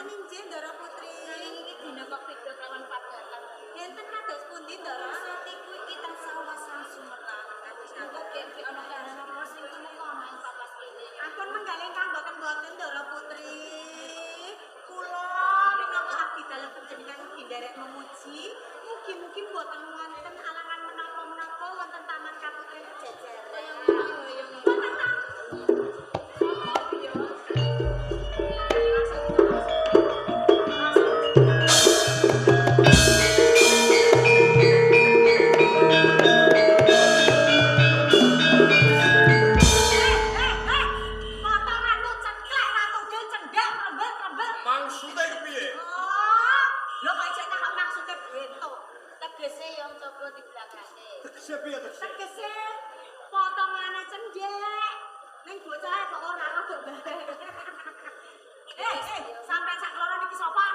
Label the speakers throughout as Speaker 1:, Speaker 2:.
Speaker 1: ngaten injih Ndara Putri. Niki dina kok beda kelawan padatan. Enten kados pundi Ndara? Satiku iki tansah wasang sumetan. Kok iki ana kahanan apa sing kumaha papas kene. Ampun menggalih boten Ndara Putri. Kula minangka abdi dalem panjenengan ugi nderek memuji, mugi-mugi boten wonten alangan menapa-menapa wonten taman kaputren Jejer. Tegese potongane cendhek. Ning bocah kok ora rada bae. Sampai sak loro niki sapa?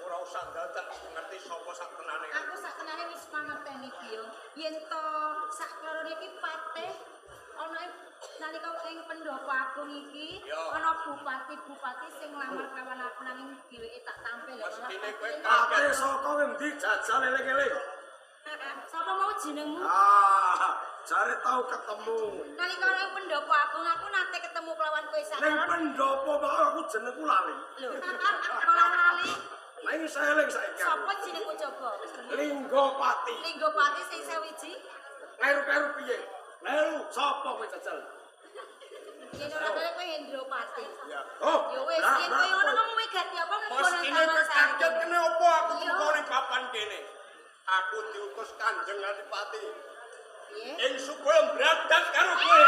Speaker 2: Ora usah dadak ngerti sapa sak tenane.
Speaker 1: Aku sak tenane wis pangerteni Biyo. Yen to sak loro niki patih ana nalika ing pendopo agung iki ana bupati-bupati sing nglamar kawan aku nanging dheweke tak tampil.
Speaker 2: Mestine kowe
Speaker 3: kabeh saka ngendi jajal eling-eling.
Speaker 1: Sapa mau jenengmu?
Speaker 3: Jare tau ketemu.
Speaker 1: Nalika ing pendopo agung aku nate ketemu kelawan kowe sak.
Speaker 3: Ning pendopo mau aku jenengku lali.
Speaker 1: Lho, malah lali.
Speaker 3: Ning seling saiki.
Speaker 1: Sapa jenengmu coba?
Speaker 3: Linggopati.
Speaker 1: Linggopati sing sewiji.
Speaker 3: Leru-leru piye? Leru sapa kowe jajal?
Speaker 1: Yen ora kaya kowe Hendropati.
Speaker 3: Ya. Oh.
Speaker 1: Ya wis yen kowe ngono ngomong wigati apa mung kono
Speaker 2: Mestine kowe kaget kene apa aku teko ning papan kene. Aku diutus Kanjeng Adipati.
Speaker 1: Piye?
Speaker 2: Ing supaya bradat karo kowe.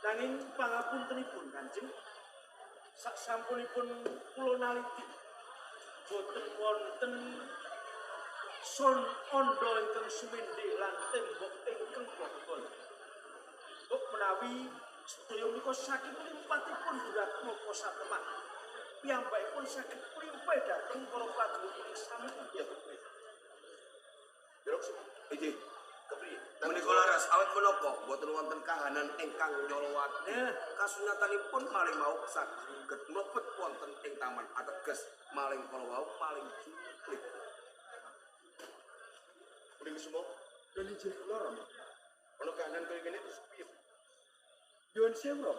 Speaker 3: Nanging pangapuntenipun Kanjeng, saksampunipun kula naliti boten wonten son anda ingkang sumendhe lan tembok ingkang bobol. Kok menawi sedaya menika saking limpatipun Duratmaka Satemah, piyambakipun saged mlimpe dhateng para prajurit sami ugi.
Speaker 2: Derok iki kepriye? Menika laras awet menapa boten wonten kahanan ingkang nyolowake. Kasunatanipun maling mau saged mlebet wonten ing taman ateges maling kala wau paling cilik. Pundi semua?
Speaker 3: Dene jek kula
Speaker 2: Ana kahanan kaya ngene terus piye?
Speaker 3: Nyuwun sewu,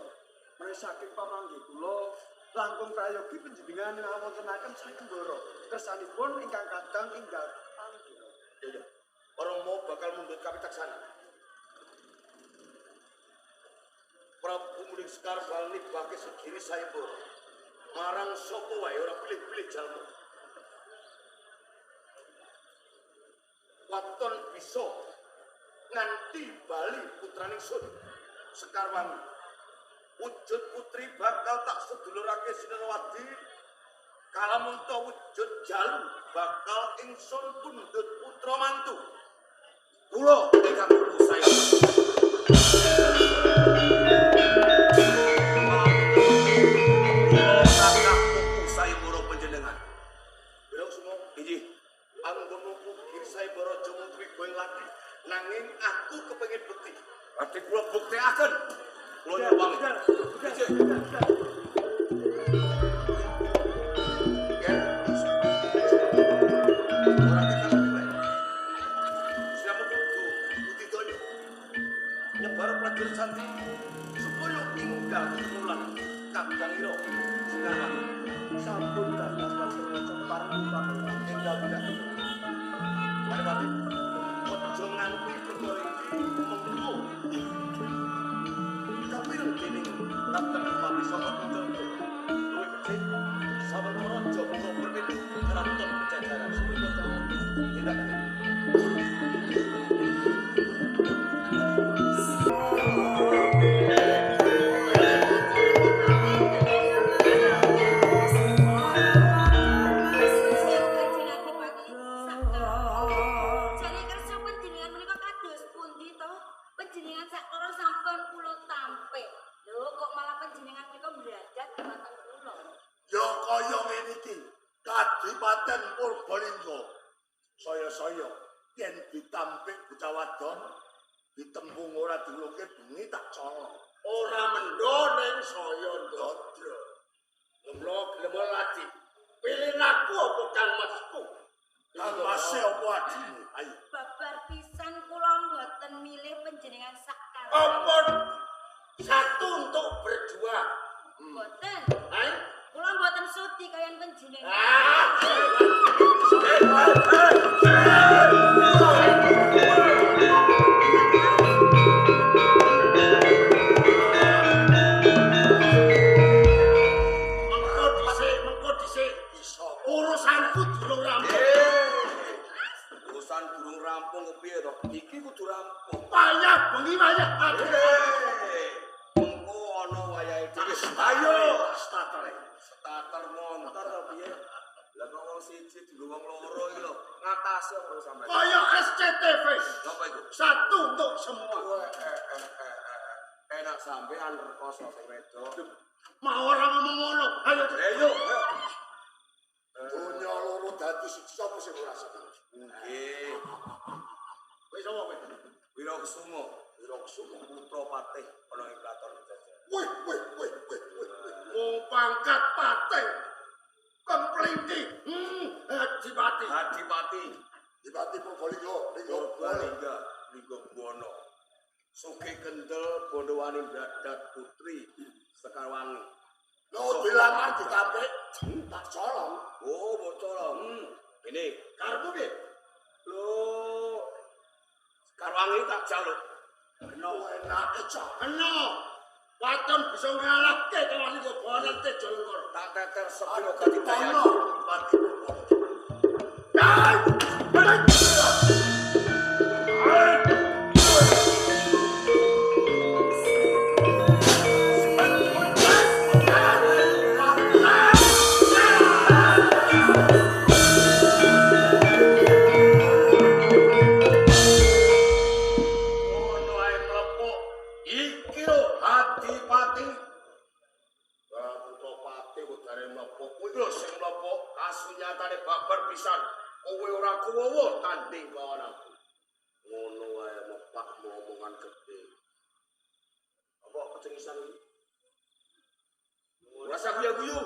Speaker 3: menawi saking pamanggih kula langkung prayogi panjenengan ngawontenaken saking Ndara kersanipun ingkang kadang enggal panggi.
Speaker 2: Ya. Orang mau bakal mundut kapitaksana. Prabu Muning Sekar bal nibake segiri saipun. Marang sapa wae ora pilih-pilih jalmu. Waton bisa nganti bali putraning sun Sekar Wangi. Wujud putri bakal tak sedulurake Sinawati. Kalamun to wujud jalu bakal ingsun pundhut putra mantu. Kula ingkang pupu saya. Kakak pupu saya boro panjenengan. Biro semua inggih anggono kukir saya boro jowo kuwi kowe lati. Nanging aku kepengin bukti. Berarti kula buktekaken. Kula nyuwun. Nyebar prajurit santi supaya tinggal bulan Kakang Iro sekarang
Speaker 3: Sampun dados pancen parang bapak
Speaker 2: tinggal tidak mari mati ojo nganti perkara iki mengko kapil dening Kakang Mati Sobat Muncul luwih becik saben raja mengko berpindah keraton Pajajaran supaya tidak
Speaker 1: Panjenengan sakara sampun kula tampe. Lho kok malah panjenengan menika berajat dhumateng kula.
Speaker 4: Ya kaya ngene iki. Kadipaten Purbalingga. Saya yen ditampik bocah wadon ditembung ora diulungke bengi tak colong. Ora mendo ning saya ndodro. Mula gelem lati. Pilih aku apa Kang Masku? Kang Mas apa adine? Ayo.
Speaker 1: Babar pisan kula mboten milih panjenengan sakar.
Speaker 4: Apa satu untuk berdua?
Speaker 1: Mboten.
Speaker 4: Ayo.
Speaker 1: Kula mboten sudi kalian panjenengan.
Speaker 4: Mengko dhisik urusanku durung rampung.
Speaker 2: urusan durung rampung kepiye to? Iki kudu rampung.
Speaker 4: Wayah bengi wayah pagi.
Speaker 2: Mengko ana wayahe dhewe.
Speaker 4: Ayo starter.
Speaker 2: Starter montor to piye? Lah kok wong siji dienggo wong loro iki lho. Ngatasi karo sampean.
Speaker 4: Kaya SCTV.
Speaker 2: Apa iku?
Speaker 4: Satu untuk semua.
Speaker 2: Enak sampean rekoso sing wedok.
Speaker 4: Mau ora ngomong ngono. Ayo.
Speaker 2: Ayo.
Speaker 4: Dunya loro dadi siji sapa sing ora seneng.
Speaker 2: Nggih.
Speaker 4: Wis apa kowe?
Speaker 2: Wirakusuma, Wirakusuma putra patih ana ing kraton Pajajaran.
Speaker 4: Wih. Wong pangkat patih. Kemplinti. Adipati.
Speaker 2: Adipati
Speaker 4: Adipati Purbalingga.
Speaker 2: Purbalingga Lingga Buwana. Sugih kendel Bondowani Dadat Putri Sekarwangi.
Speaker 4: Lho dilamar ditampik tak colong.
Speaker 2: Oh, mbok colong. Ini
Speaker 4: Karepmu piye?
Speaker 2: lho Sekarwangi tak jaluk.
Speaker 4: Kena enake cok. Kena. Waton bisa ngalahke kewan iku bonen te jolongkor.
Speaker 2: Tak teter sepiro ganti daya.
Speaker 4: Mati. Dai.
Speaker 2: Ngono ae mlepuk. Iki lho Adipati. Pati udare mlepuk. Kuwi lho sing mlepuk kasunyatane babar pisan. Kowe ora kuwowo tanding lawan aku. Ngono ae mepak omongan gede. Apa kecengisan iki? Rasa guyu-guyu.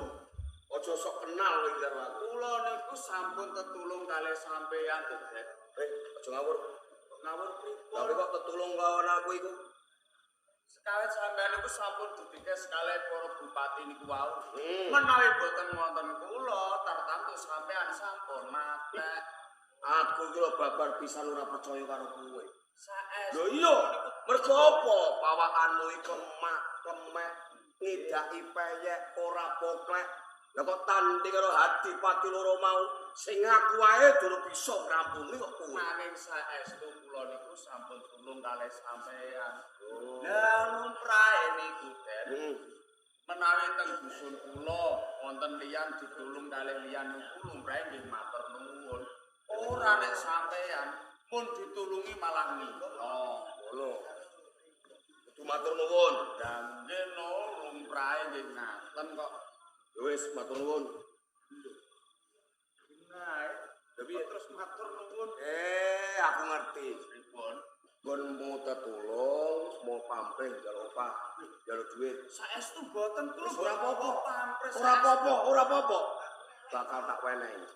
Speaker 2: Aja sok kenal kowe karo aku. Kula niku sampun tetulung kalih sampeyan, Dek. Aja ngawur. Ngawur pripun? Tapi kok tetulung lawan aku iku? Sekali sampeyan niku sampun dipikir sekali para bupati niku wau. Menawi boten wonten kula, tartamtu sampeyan sampun matek. Aku iki lho babar pisan ora percaya karo kowe. Saestu. Lho iya, mergo apa? Pawakanmu iki kemak-kemek, ngidaki peyek ora poklek. Lah kok tanding karo Adipati loro mau sing aku wae durung bisa ngrampungi kok kowe. Nanging saestu kula niku sampun tulung kalih sampeyan. Lah numprae niku, Den. Menawi teng dusun kula wonten liyan ditulung kalih liyan niku lumrahe nggih matur nuwun. Ora nek sampeyan
Speaker 5: pun ditulungi malah ngilo.
Speaker 2: Ngono. Kudu matur nuwun.
Speaker 5: Dan no lumrahe nggih ngaten kok.
Speaker 2: Ya wis matur nuwun.
Speaker 5: Nah, tapi terus matur nuwun.
Speaker 2: Aku ngerti.
Speaker 5: Pripun?
Speaker 2: Gon mau tetulung, mau pamrih jaluk opah, jaluk duit.
Speaker 5: Saestu boten kula
Speaker 2: Ora apa-apa.
Speaker 5: pampres.
Speaker 2: Ora apa-apa. Bakal tak wenehi.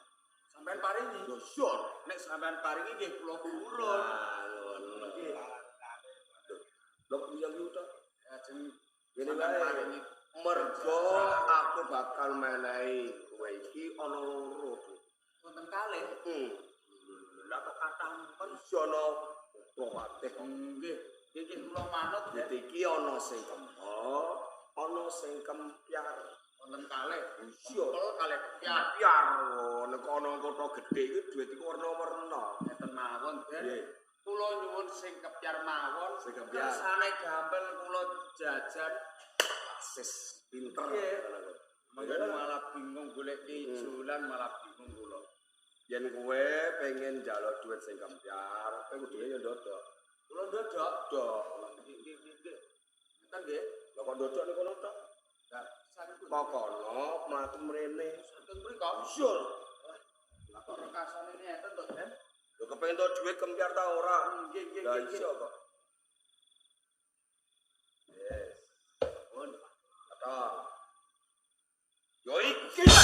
Speaker 5: Sampeyan paringi.
Speaker 2: Yo syur.
Speaker 5: Nek sampeyan paringi nggih kula purun.
Speaker 2: Ngono. Lho yang yuta.
Speaker 5: Ajeng
Speaker 2: Gini
Speaker 5: sampeyan
Speaker 2: wae.
Speaker 5: paringi.
Speaker 2: Mergo aku bakal menehi kowe iki ana loro.
Speaker 5: Wonten kalih.
Speaker 2: Lah kok kathah pensiono kuwate.
Speaker 5: Nggih, iki kula manut ya.
Speaker 2: Iki ana sing kempel, ana sing kempyar.
Speaker 5: Wonten kalih.
Speaker 2: Iya.
Speaker 5: Kempel kalih kepyar.
Speaker 2: Kempyar nek ana kota gedhe iki duit iki warna-warna.
Speaker 5: Ngeten mawon, Den.
Speaker 2: Nggih.
Speaker 5: Kula nyuwun sing kepyar mawon.
Speaker 2: Sing kepyar.
Speaker 5: Kersane gampil kula jajan.
Speaker 2: Sis pinter.
Speaker 5: Nggih. Mangga malah bingung golek ijolan malah bingung kula.
Speaker 2: Yen kowe pengen njaluk duit sing kempyar, kowe kudune yo ndodok.
Speaker 5: Kula ndodok.
Speaker 2: Dok.
Speaker 5: Nggih. Ngeten nggih.
Speaker 2: Lah kok ndodok niku ndodok?
Speaker 5: Lah saking
Speaker 2: Pokono mlaku mrene.
Speaker 5: saking mriko.
Speaker 2: Syur.
Speaker 5: Lah kok rekasane ngeten to, Den?
Speaker 2: Lho kepengin to duit kempyar ta ora?
Speaker 5: Nggih.
Speaker 2: Lah iso kok. Yes.
Speaker 5: Pun.
Speaker 2: Kata. Yo iki ta.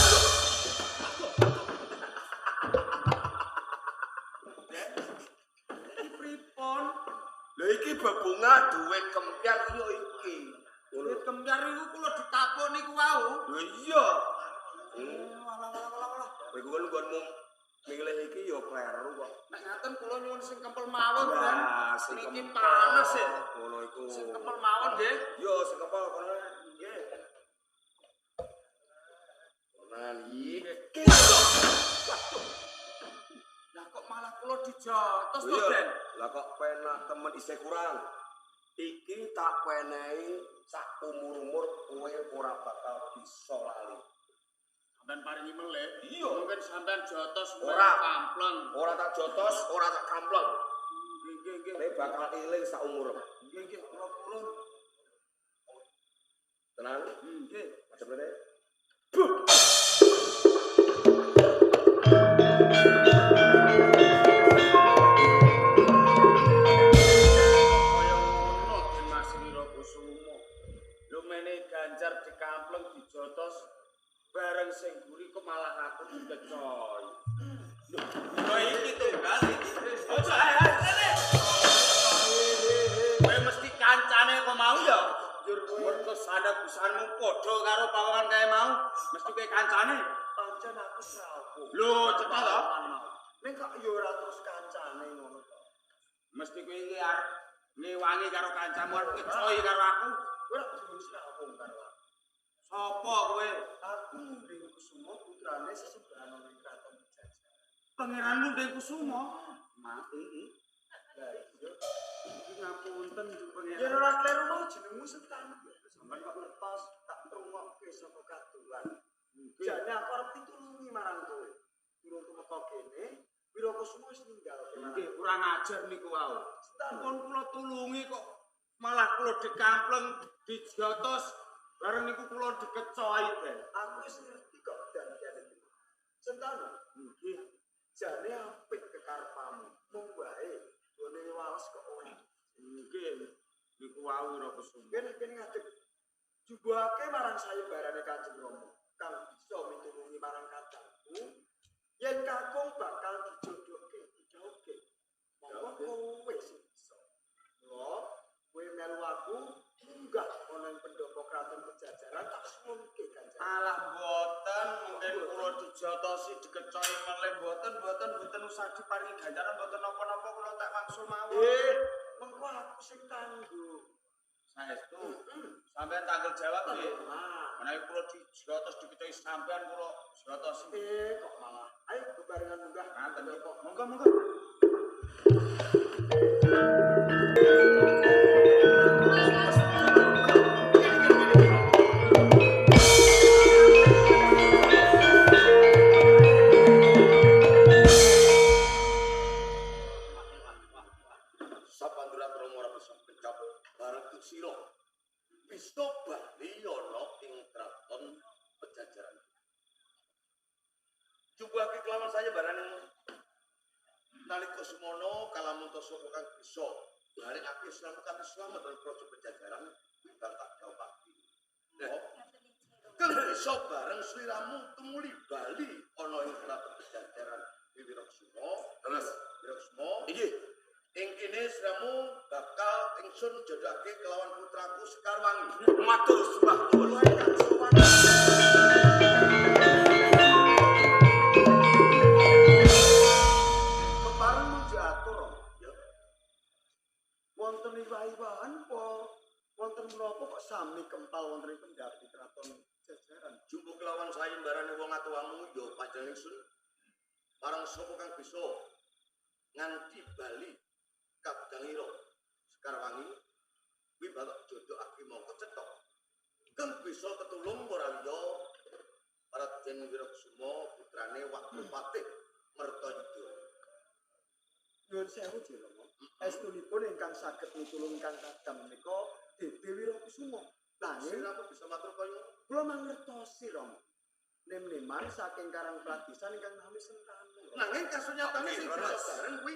Speaker 5: Pripun?
Speaker 2: Lha iki bebunga duit kempyar yo iki.
Speaker 5: Duit kembyar iku kula ditapuk niku wau.
Speaker 2: Lho iya.
Speaker 5: Walah.
Speaker 2: Kowe kuwi nggonmu milih iki yo kleru kok.
Speaker 5: Nek ngaten kula nyuwun sing kempel mawon, Den.
Speaker 2: Lah sing
Speaker 5: Niki
Speaker 2: kempel.
Speaker 5: panas ya.
Speaker 2: Ngono iku.
Speaker 5: Sing kempel mawon nggih.
Speaker 2: Yo sing kempel kono. Nggih. Nah iki.
Speaker 5: Lah kok malah kula dijotos to,
Speaker 2: Iya.
Speaker 5: Den?
Speaker 2: Lah kok penak temen isih kurang. Iki tak wenehi sak umur-umur kowe ora bakal bisa lali.
Speaker 5: Sampeyan paringi melih.
Speaker 2: Iya.
Speaker 5: Mungkin sampeyan jotos
Speaker 2: Ora.
Speaker 5: kampleng.
Speaker 2: Ora tak jotos, ora tak kampleng.
Speaker 5: Nggih.
Speaker 2: Kowe bakal eling sak umur.
Speaker 5: Nggih, kula purun.
Speaker 2: Tenang.
Speaker 5: Nggih.
Speaker 2: Macam ngene.
Speaker 5: Kaya ngono Den Mas Wiro Kusumo. Lumene Ganjar dikampleng dijotos bareng sing guri kok malah aku dikecoy. Lho iki tunggal iki. Ojo ae. Kowe mesti kancane kok mau ya. Jur mergo sadap-busanmu padha karo pawongan kae mau, mesti kowe kancane.
Speaker 3: Pancen aku srawu.
Speaker 5: Lho, cetha to?
Speaker 3: Ning kok yo ora terus kancane ngono to.
Speaker 5: Mesti kowe iki arep ngewangi karo kancamu arep ngecoy karo aku.
Speaker 3: Ora kudu srawu karo aku.
Speaker 5: Sopo kowe?
Speaker 3: Aku Nding Kusumo putrane sesembahan ning kraton Jajar.
Speaker 5: Pangeranmu Ndeng Kusumo. Mati iki.
Speaker 3: Lah iya.
Speaker 5: Iki ngapunten Ju
Speaker 3: Yen
Speaker 5: Pangeran.
Speaker 3: ora kleru mau jenengmu Setan. Sampeyan kok lepas tak rungokke saka kadulan. Jane aku arep ditulungi marang kowe. Durung tumeka kene, Wiro Kusumo wis ninggal.
Speaker 5: Nggih, kurang ajar niku wau.
Speaker 3: Setan
Speaker 5: Pun kula tulungi kok malah kula dikampleng, dijotos, bareng niku kula dikecoy, Den.
Speaker 3: aku wis ngerti kok dandiane iki. Setan.
Speaker 5: Nggih.
Speaker 3: Jane apik kekarepmu. Mung wae gone waos kok ora.
Speaker 5: Nggih. Niku wau Wiro Kusumo.
Speaker 3: Kene ngadeg jubuhake marang sayembarane Kanjeng Rama kang bisa mitulungi marang kadangku yen kakung bakal dijodohke dijauhke monggo kowe sing bisa lho kowe melu aku munggah ana ing pendopo kraton Pajajaran tak suwunke Kanjeng
Speaker 5: Alah mboten, mungkin kula dijotosi dikecoy meleh mboten usah diparingi ganjaran mboten napa-napa kula tak wangsul mawon.
Speaker 3: mengko aku sing tangguh
Speaker 5: Saestu. Sampeyan tanggal jawab nggih.
Speaker 3: nah
Speaker 5: Menawi kula dijotos dikecoy sampeyan kula jotosi.
Speaker 3: kok malah ayo bebarengan munggah
Speaker 5: Ngaten nggih. Monggo.
Speaker 4: nalika semono kalamun sapa kang bisa balikake Islam kanthi selamat lan praja Pajajaran bakal tak jawabake. Kang bisa bareng sliramu tumuli bali ana ing keraton Pajajaran Wiraksuma.
Speaker 2: Terus
Speaker 4: Wiraksuma
Speaker 2: iki
Speaker 4: ing kene sliramu bakal ingsun jodhake kelawan putraku Sekarwangi.
Speaker 2: matur sembah nuwun.
Speaker 3: Kepareng mujatur. Ya. Wonten iwah-iwahan apa wonten menapa kok sami kempal wonten ing pendhapi keraton Jajaran?
Speaker 4: Jumbo kelawan sayembarane wong atuwamu ya panjenengan ingsun marang sapa kang bisa nganti bali kadangira Sekarwangi kuwi batok jodhokake mongko cetok kang bisa ketulung ora liya Raden Wiraksuma putrane Waktu Patih Mertayuda.
Speaker 3: Nyuwun sewu Jirama. Estunipun ingkang saged mitulung ingkang kadang menika Dede Wirakusuma. Nanging
Speaker 4: Sliramu bisa matur kaya
Speaker 3: kula mangertosi Rama. Nem-neman saking Karang Pradisan ingkang nami Sentanu.
Speaker 4: nanging kasunyatane sing bisa bareng kuwi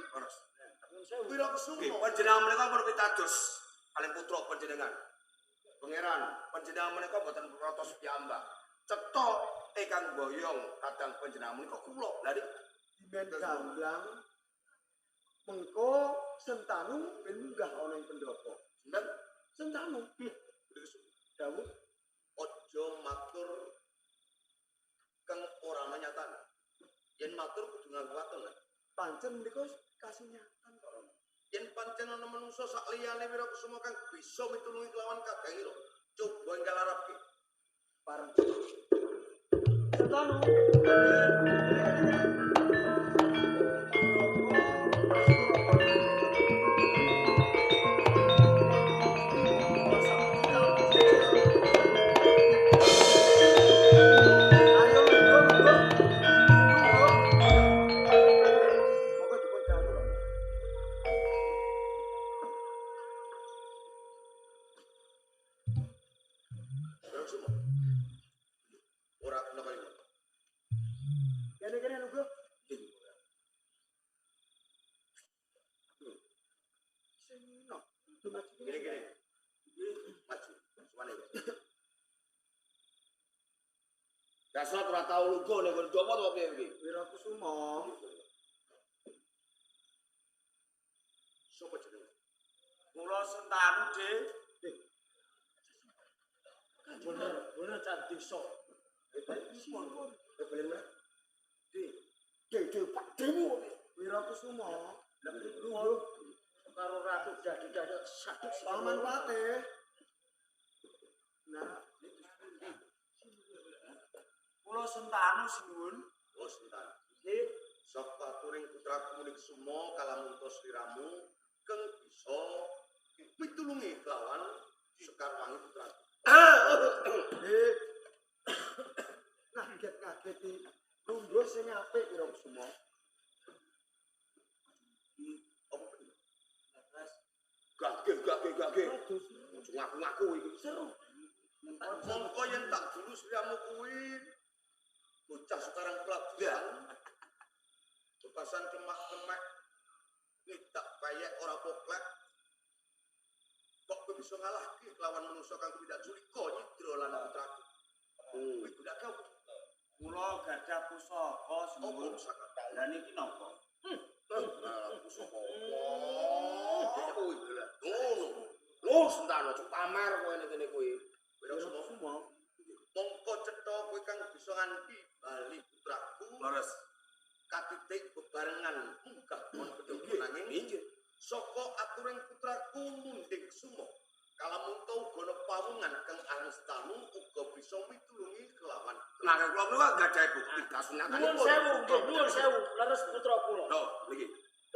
Speaker 4: Wirakusuma.
Speaker 2: Panjenengan menika pun pitados kalih putra panjenengan. Pangeran, panjenengan menika boten protos piyambak. Cetok ingkang boyong kadang panjenengan menika kula. Lah
Speaker 3: Dimen gamblang mengko Sentanu ben munggah ana ing pendopo.
Speaker 4: Sinten?
Speaker 3: Sentanu. Dawuh
Speaker 4: Ojo matur kang ora nyatane. Yen matur kudu nganggo waton.
Speaker 3: pancen menika kasunyatan kok Rama.
Speaker 4: Yen pancen ana manungsa sak liyane Wirakusuma kang bisa mitulungi kelawan kadangira, coba enggal arepke.
Speaker 3: Pareng. Sentanu. Ayo monggo. Monggo dipun dawuh Rama.
Speaker 4: Wirakusuma. Ora kena kaya ngono.
Speaker 3: Kene-kene lho, Bro. Sing no.
Speaker 4: Gini. Maju. Suwane.
Speaker 2: dasar ora tau lugu ning nggon apa to piye iki?
Speaker 3: Wirakusuma.
Speaker 4: Sopo jenenge?
Speaker 5: Kula Sentanu, Dik.
Speaker 3: Bener cantik sok. Pak Demu. Wirakusuma. Lho,
Speaker 5: Karo Ratu Dadi-dadi satu
Speaker 3: Paman Patih. Nah,
Speaker 5: Kula Sentanu sinuwun.
Speaker 4: Oh, sebentar.
Speaker 5: Nggih.
Speaker 4: Sapa turing putraku mulik sumo kalamun sliramu kang bisa mitulungi kelawan Sekarwangi putraku.
Speaker 3: Ngaget-ngageti lungguh sing apik Wirakusuma.
Speaker 4: Apa bener?
Speaker 2: Gageh. Ngaku-ngaku iki.
Speaker 3: Seru.
Speaker 4: Mongko yen tak dulu sliramu kuwi bocah sekarang pelabuhan. Bebasan kemak-kemak nitak payek ora poklek. Kok kowe bisa ngalahke kelawan manungsa kang tidak culika nyidra lan putraku. Kuwi kudak kau.
Speaker 5: Kula gadah pusaka
Speaker 4: Apa
Speaker 5: sinuwun.
Speaker 4: pusaka?
Speaker 5: Lah niki napa?
Speaker 4: Pusaka apa? Kuwi gelar. Ngono.
Speaker 2: Sentano cuk pamer kowe ning kene kuwi.
Speaker 3: Wirakusuma.
Speaker 4: Mongko cetha kowe kang bisa nganti bali putraku.
Speaker 2: Leres.
Speaker 4: Katitik bebarengan munggah mon pedhe nanging
Speaker 2: Inggih.
Speaker 4: saka aturing putraku munding sumo kalamun tau gono pawungan kang Anstanu uga bisa mitulungi kelawan
Speaker 2: Nah, kula menika gadahe bukti kasunyatan.
Speaker 6: Nuwun sewu, nggih, nuwun sewu. Leres putra kula.
Speaker 2: Lho, niki.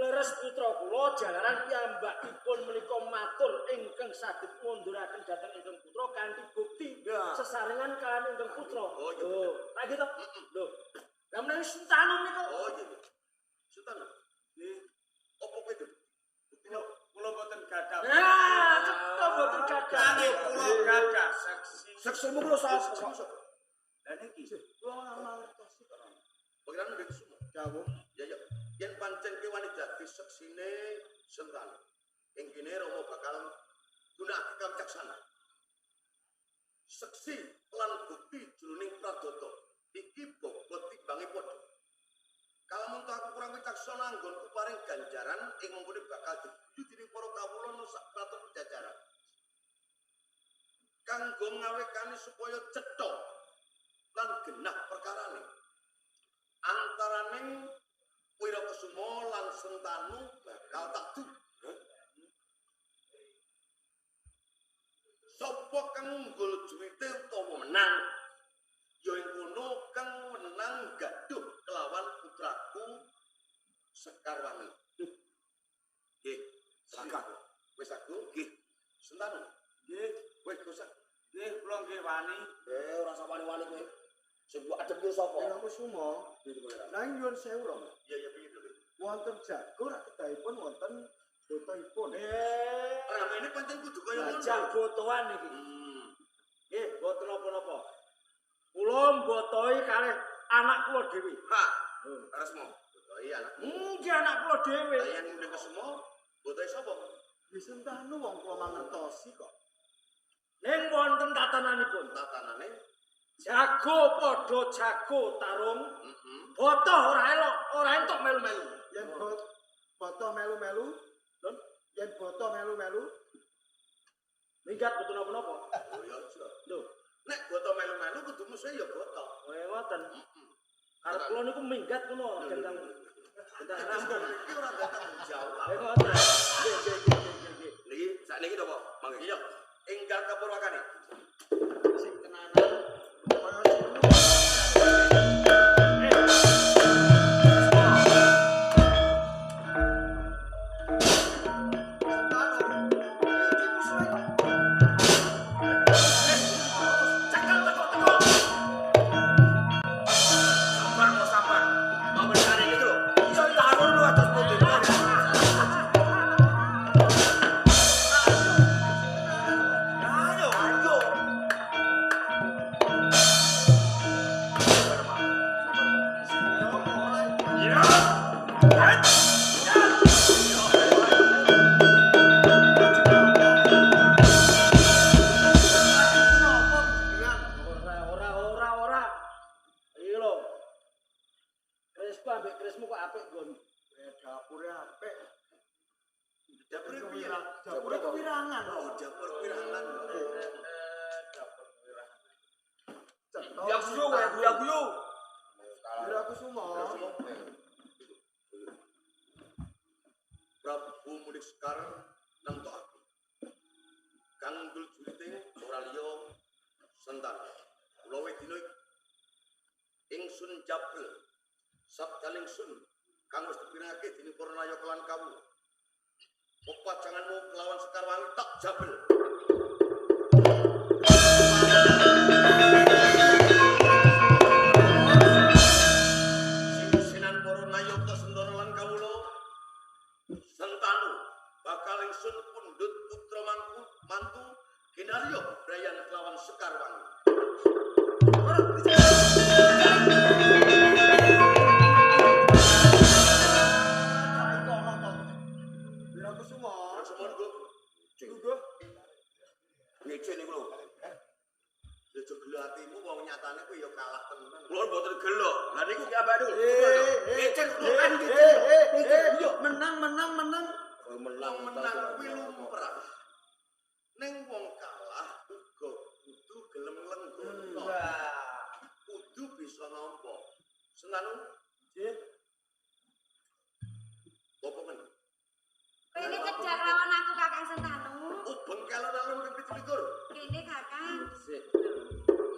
Speaker 6: Leres putra kula jalaran piyambakipun menika matur ingkang saged ngunduraken dhateng ingkang putra kanthi bukti
Speaker 3: Ya.
Speaker 6: sesarengan kaliyan ingkang putra.
Speaker 4: Oh, iya.
Speaker 6: Lho, lha gitu. Lho. Lah menawi Sentanu niku
Speaker 4: oh iya Sultan
Speaker 5: Nggih.
Speaker 4: opo kowe itu
Speaker 5: Kula boten gadah.
Speaker 6: nah, cetha boten gadah.
Speaker 5: Nanging kula gadah saksi.
Speaker 2: Seksemu kula sapa?
Speaker 5: Lah niki.
Speaker 3: Kula mangertosi kok.
Speaker 4: pengiran munding sumo
Speaker 3: Dawuh.
Speaker 4: ya yen pancen
Speaker 2: pancen kewani dadi seksine Sentanu. Ing kene Rama bakal gunakake kamcaksana. Seksi lan bukti jroning pradata iki bobot timbange padha. Kalamun aku kurang wicaksana anggonku paring ganjaran ing mengkene bakal diguyu dening para kawula nang sak kraton Pajajaran. Kanggo ngawekani supaya cetha lan genah perkarane. Antaraning Wirakusuma lan Sentanu bakal tak du. Sapa kang unggul juwite utawa menang? Ya ing kono kang menang gaduh kelawan putraku Sekarwangi. Nggih, Saka. Wis aku nggih. Sentanu. Nggih, wis Gosak.
Speaker 5: Nggih, kula nggih wani.
Speaker 2: Ora usah wani-wani kowe. Sing mbok adep yo sapa?
Speaker 3: Wirakusuma. Nang nyuwun sewu Rama.
Speaker 2: Iya piye to?
Speaker 3: Wonten jago rak kedahipun wonten botoipun.
Speaker 2: Ramene pancen kudu kaya ngono.
Speaker 6: Jagotoan iki. Nggih, mboten napa-napa. Kula mbotoi kalih anak kula dhewe.
Speaker 2: Ha. Resmo. Botoi anak.
Speaker 6: Nggih anak kula dhewe.
Speaker 2: Yen ndek semua, botoi sapa?
Speaker 3: Wis Sentanu wong kula mangertosi kok.
Speaker 6: Ning wonten tatananipun.
Speaker 2: Tatanane.
Speaker 6: Jago padha jago tarung. Botoh ora elok, ora entuk melu-melu.
Speaker 3: Yen boto melu-melu, lho, yen boto melu-melu,
Speaker 6: Minggat boten napa-napa.
Speaker 2: Oh ya aja.
Speaker 6: Lho,
Speaker 2: Nek boto melu-melu kudu musuhe ya boto.
Speaker 6: ngoten. Arep kula niku minggat ngono gendang. Gendang rampung.
Speaker 2: Iki ora datang jawab.
Speaker 6: Ngoten. Nggih.
Speaker 2: Niki sakniki to, Pak? Mangke. Iya. Enggal kapurwakane.
Speaker 3: sing tenanan, kaya sing
Speaker 2: Sabar kok sabar. Mau bersare iki lho. Iso tarun lu atus putih. Ayo, ayo.
Speaker 6: Ora. Iki lho. Kresku ambek kresmu kok apik nggon.
Speaker 3: dapure apik.
Speaker 2: Dapur piye?
Speaker 3: Dapure kewirangan.
Speaker 2: Oh, dapur pirangan.
Speaker 3: Ya
Speaker 5: Guyu wae, guyu.
Speaker 3: Wirakusuma.
Speaker 2: Prabu Mudik Sekar nemtokake. Kang Dul Juriting ora liya Sentanu. Kula wedina ingsun Jabel sabdaning sun kang wis dipirengake dening para nayaka lan kawula. Pepajanganmu kelawan Sekarwangi tak jabel. Sinan para nayaka sendana lan kawula Sentanu bakal ingsun pundhut putra mantu kinarya Brayan kelawan Sekarwangi.
Speaker 3: Wirakusuma.
Speaker 2: Semua niku
Speaker 3: Juga
Speaker 2: ngece niku lho. Ya aja gelo atimu wong nyatane kowe ya kalah tenan. Kula mboten gelo. Lah niku ki abane lho. Ngece lho kan ngece. Yo
Speaker 3: menang.
Speaker 2: Wong menang kuwi lumrah. Ning wong kalah uga kudu gelem lenggono. Kudu bisa nampa. Senanu
Speaker 3: nggih.
Speaker 2: apa men?
Speaker 1: Ini kerja lawan aku Kakang Sentanu.
Speaker 2: Ubeng kalon-alon pipit likur.
Speaker 1: Ini Kakang.
Speaker 2: Sik.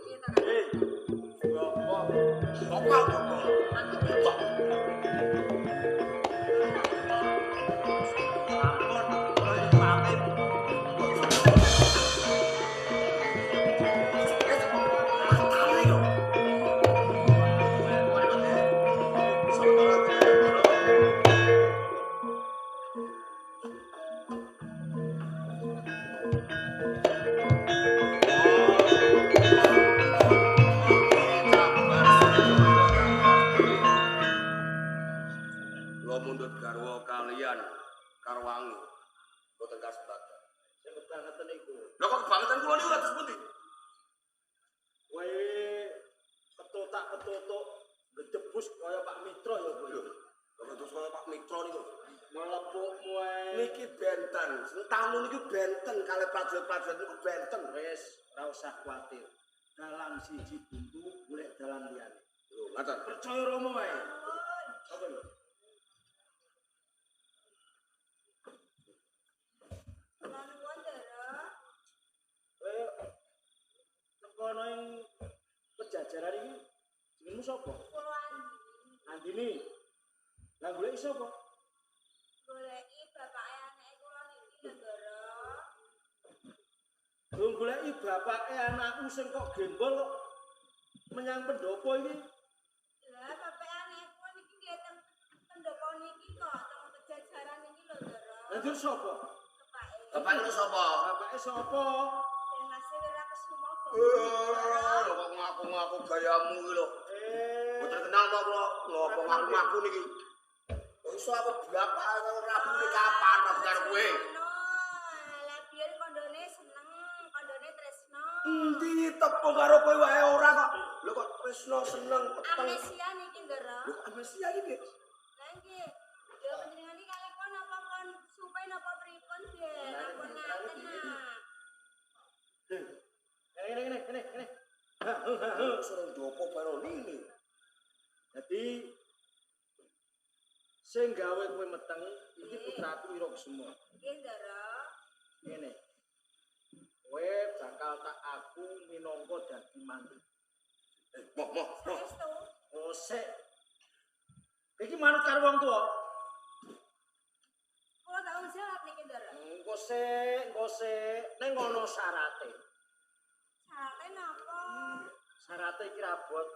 Speaker 1: Iya to, Kakang.
Speaker 2: Kopal kok.
Speaker 1: Aku tutup.
Speaker 2: garwa kalian Karwangi boten kasebadan.
Speaker 6: Sing kebangetan iku.
Speaker 2: Lha kok kebangetan kula niku kados pundi?
Speaker 6: Kowe ketotak-ketotok gedebus kaya Pak Mitra ya kowe.
Speaker 2: Lha terus kaya Pak Mitra niku.
Speaker 6: Melepukmu ae.
Speaker 2: Niki benten, tamu niki benten kalih prajurit-prajurit niku benten.
Speaker 6: Wis ora usah kuwatir. Dalam siji buntu golek dalan liyane.
Speaker 2: Lho, ngaten.
Speaker 6: Percaya Rama wae. Apa lho?
Speaker 1: Kula nuwun Ndara.
Speaker 6: Kowe tekono ing pejajaran iki jenengmu sapa?
Speaker 1: Kula
Speaker 6: Andini. Lah golek sapa?
Speaker 1: goleki bapake anake kula niki lho Ndara.
Speaker 6: Wong goleki bapake anakku sing kok gembol kok menyang pendopo iki.
Speaker 1: Lah bapake anake kula niki nggih teng pendopo niki kok teng pejajaran niki lho Ndara.
Speaker 6: Lah terus sapa?
Speaker 1: Bapake.
Speaker 2: Bapak niku sapa?
Speaker 6: Bapake sapa?
Speaker 1: Den Mas Wirakesuma kok.
Speaker 2: Lho kok ngaku-ngaku gayamu iki lho. Boten kenal kok kula. Lho apa ngaku-ngaku niki? Kok iso aku bapak rabune kapan aku karo kowe?
Speaker 1: Lah biyen kondone seneng, kondone tresno.
Speaker 2: Endi tepung karo kowe wae ora kok. Lho kok tresno seneng peteng.
Speaker 1: Amnesia niki Ndara.
Speaker 2: Lho amnesia iki.
Speaker 1: Lah nggih. Yo panjenengan iki kalih kon napa kon supe napa pripun nggih? Ampun ngaten nah.
Speaker 6: Ini.
Speaker 2: Sereng dopo baru ini.
Speaker 6: Jadi sing gawe kowe meteng iki putraku Wirakesuma.
Speaker 1: Nggih Ndara.
Speaker 6: Ngene. Kowe bakal tak aku minangka dadi mantu.
Speaker 2: Moh.
Speaker 1: Saestu.
Speaker 6: Oh sik. Iki manut karo wong tuwa.
Speaker 1: Kula tak jawab niki Ndara.
Speaker 6: Engko sik ning ngono syarate.
Speaker 1: Sate napa?
Speaker 6: Syarate iki rabot.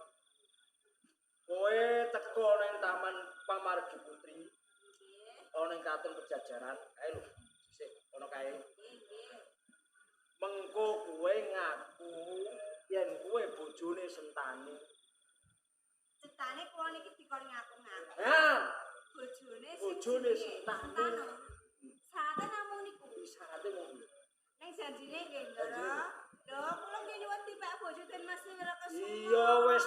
Speaker 6: Kowe teko ning Taman Pamargi Putri,
Speaker 1: Nggih.
Speaker 6: ana ning Katon Pejajaran. Ae lho, sik ana kae.
Speaker 1: Nggih.
Speaker 6: Mengko kowe ngaku yen kowe bojone Sentani.
Speaker 1: Cetane kula niki dikon ngaku-ngaku.
Speaker 6: Nah,
Speaker 1: Bojone
Speaker 6: Bojone Sentani.
Speaker 1: Sate namung niku.
Speaker 6: syarate ngono.
Speaker 1: Ning janjine nggih Ndara. Lho kula nggih nyuwun tipak bojo den Mas Wirakesuma.
Speaker 6: Iya wis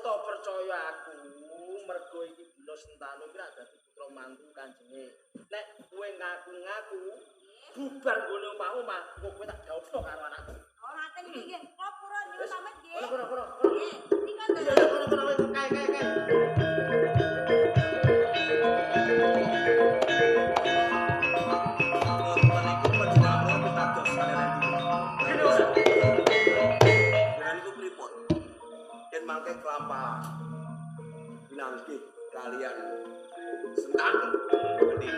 Speaker 6: to percaya aku. Mergo iki dina Sentani iki ra dadi putra mantu kanjenge. Nek kowe ngaku-ngaku bubar nggone omah-omah, kok kowe tak jawabno karo anakku.
Speaker 1: Oh ngaten iki nggih. Kula purun nyuwun pamit nggih.
Speaker 6: Kono.
Speaker 1: Nggih. Nika
Speaker 6: Iya,
Speaker 1: Ndara.
Speaker 6: kono kae.
Speaker 2: Niku panjenengan pitados sadereng dulu. Dengan itu pripun? Yen mangke kelampah pinanggih kalian Sentani gede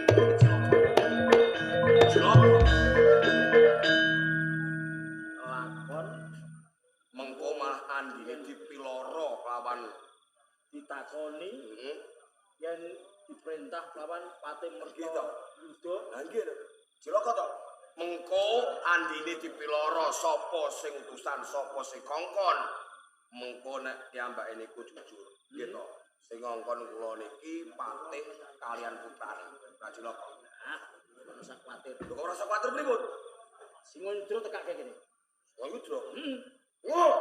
Speaker 2: Cilok.
Speaker 6: Lakon
Speaker 2: Mengko malah andine dipiloro kelawan
Speaker 6: ditakoni yen diperintah lawan Patih Merta
Speaker 2: Gitu.
Speaker 6: Yuda.
Speaker 2: Lah nggih lho. Cilaka to. Mengko andine dipiloro sapa sing utusan sapa sing kongkon. Mengko nek piyambake niku jujur. Nggih to. Sing ngongkon kula niki Patih kalian putrane. Lah Cilaka.
Speaker 6: Nah, ora usah kuwatir.
Speaker 2: Lho kok ora usah kuwatir pripun?
Speaker 6: Sing ngondro tekake kene.
Speaker 2: Wong iku Dro.
Speaker 6: Heeh.
Speaker 2: Oh.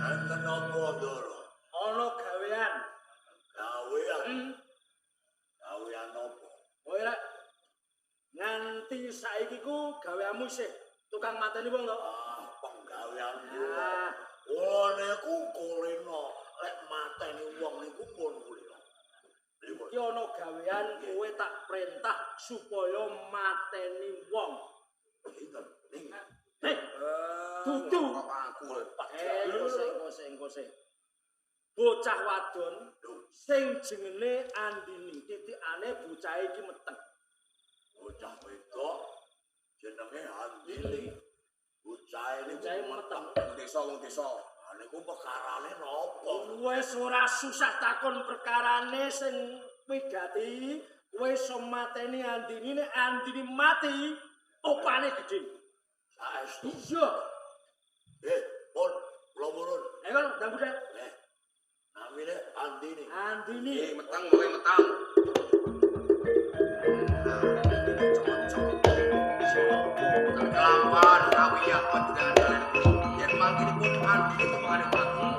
Speaker 4: Enten apa, Ndara?
Speaker 6: Ana gawean.
Speaker 4: Gawean. Gawean apa?
Speaker 6: Kowe rek nganti saiki ku gaweanmu sih tukang mateni wong to.
Speaker 4: Penggawean
Speaker 6: Ah,
Speaker 4: kula niku kulino lek mateni wong niku pun kulino. Pripun?
Speaker 6: iki ana gawean kowe tak perintah supaya mateni wong.
Speaker 4: Pinten? Ning
Speaker 6: Dudu.
Speaker 2: Kok aku lho.
Speaker 6: Engko sing. Bocah wadon sing jenenge Andini, titikane bocah iki meteng.
Speaker 4: bocah wedok jenenge Andini. Bocah ini
Speaker 6: Bocah meteng.
Speaker 2: Wong desa.
Speaker 4: niku perkarane napa?
Speaker 6: Wis ora susah takon perkarane sing wigati, kowe iso mateni Andini, nek Andini mati, opane gedhe.
Speaker 4: Saestu.
Speaker 6: Iya. Metang budal.
Speaker 4: Namine Andini.
Speaker 6: Andini.
Speaker 2: Metang mulai metang. Kelampan kawiya panjenengan yen mangkene pun Andini itu mengalih mati.